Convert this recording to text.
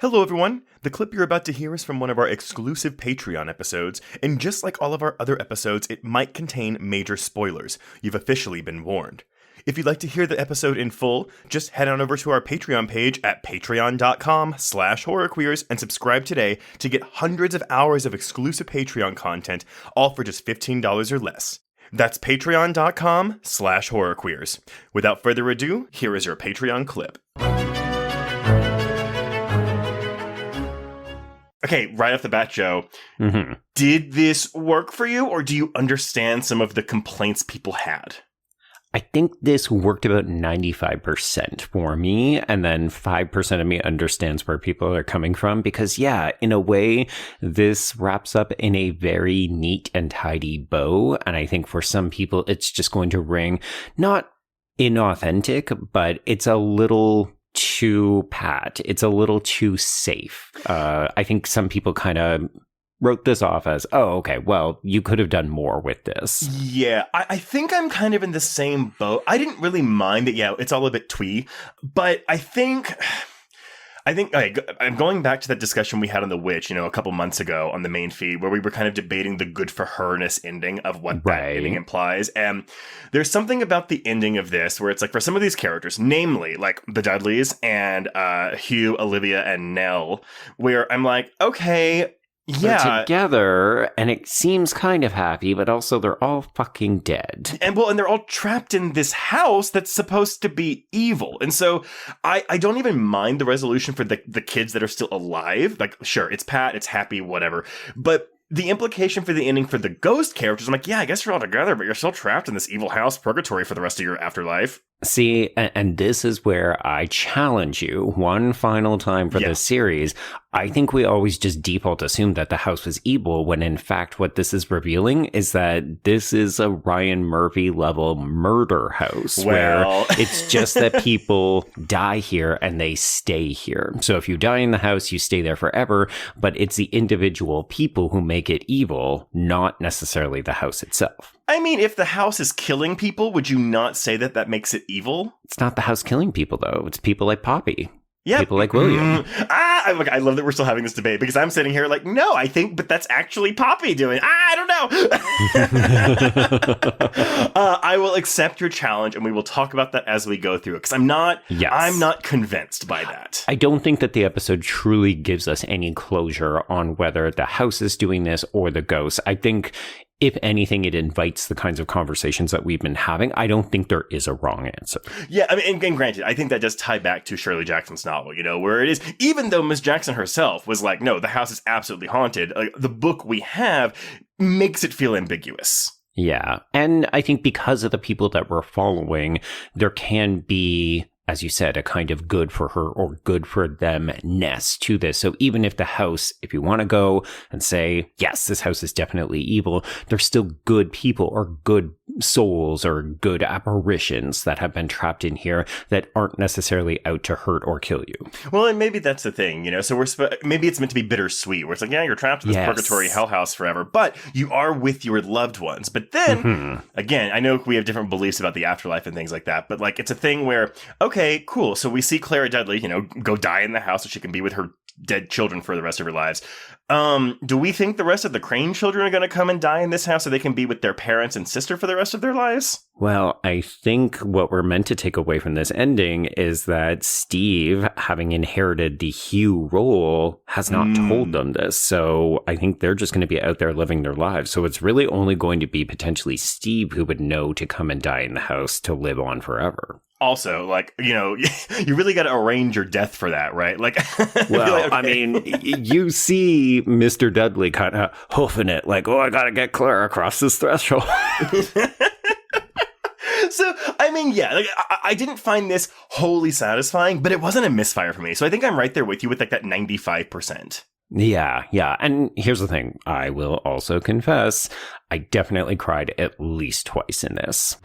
Hello, everyone. The clip you're about to hear is from one of our exclusive Patreon episodes, and just like all of our other episodes, it might contain major spoilers. You've officially been warned. If you'd like to hear the episode in full, just head on over to our Patreon page at patreon.com/horrorqueers and subscribe today to get hundreds of hours of exclusive Patreon content, all for just $15 or less. That's patreon.com/horrorqueers. Without further ado, here is your Patreon clip. Okay, right off the bat, Joe, did this work for you, or do you understand some of the complaints people had? I think this worked about 95% for me, and then 5% of me understands where people are coming from, because yeah, in a way, this wraps up in a very neat and tidy bow, and I think for some people, it's just going to ring not inauthentic, but it's a little too pat. It's a little too safe. I think some people kind of wrote this off as, oh, okay, well, you could have done more with this. Yeah, I think I'm kind of in the same boat. I didn't really mind that, yeah, it's all a bit twee, but I think okay, I'm going back to that discussion we had on The Witch, a couple months ago on the main feed, where we were kind of debating the good for her-ness ending of what that ending implies. And there's something about the ending of this where it's like, for some of these characters, namely like the Dudleys and Hugh, Olivia, and Nell, where I'm like, okay, yeah, they're together, and it seems kind of happy, but also they're all fucking dead. And they're all trapped in this house that's supposed to be evil. And so I don't even mind the resolution for the kids that are still alive. Like, sure, it's Pat, it's happy, whatever. But the implication for the ending for the ghost characters, I'm like, yeah, I guess you're all together, but you're still trapped in this evil house purgatory for the rest of your afterlife. See, and this is where I challenge you one final time for this series. I think we always just default assume that the house was evil, when in fact what this is revealing is that this is a Ryan Murphy level murder house, where it's just that people die here and they stay here. So if you die in the house, you stay there forever, but it's the individual people who make it evil, not necessarily the house itself. I mean, if the house is killing people, would you not say that makes it evil? It's not the house killing people, though. It's people like Poppy. Yeah. People like William. I love that we're still having this debate, because I'm sitting here like, no, I think, but that's actually Poppy doing. I don't know. I will accept your challenge, and we will talk about that as we go through it, because I'm not convinced by that. I don't think that the episode truly gives us any closure on whether the house is doing this or the ghost. I think, if anything, it invites the kinds of conversations that we've been having. I don't think there is a wrong answer. Yeah, I mean, and granted, I think that does tie back to Shirley Jackson's novel, where it is, even though Miss Jackson herself was like, no, the house is absolutely haunted, the book we have makes it feel ambiguous. Yeah, and I think because of the people that we're following, there can be, as you said, a kind of good for her or good for them-ness to this. So even if the house, if you want to go and say, yes, this house is definitely evil, there's still good people or good souls or good apparitions that have been trapped in here that aren't necessarily out to hurt or kill you. Well, and maybe that's the thing, so maybe it's meant to be bittersweet, where it's like, yeah, you're trapped in this purgatory hell house forever, but you are with your loved ones. But then, again, I know we have different beliefs about the afterlife and things like that, but like, it's a thing where, okay, cool. So we see Clara Dudley, go die in the house so she can be with her dead children for the rest of her lives. Do we think the rest of the Crane children are going to come and die in this house so they can be with their parents and sister for the rest of their lives? Well, I think what we're meant to take away from this ending is that Steve, having inherited the Hugh role, has not told them this. So I think they're just going to be out there living their lives. So it's really only going to be potentially Steve who would know to come and die in the house to live on forever. Also, like, you really got to arrange your death for that, right? Like, well, like, okay. I mean, you see Mr. Dudley kind of hoofing it like, oh, I got to get Clara across this threshold. So, I mean, yeah, like, I didn't find this wholly satisfying, but it wasn't a misfire for me. So I think I'm right there with you with like that 95%. Yeah. And here's the thing. I will also confess, I definitely cried at least twice in this.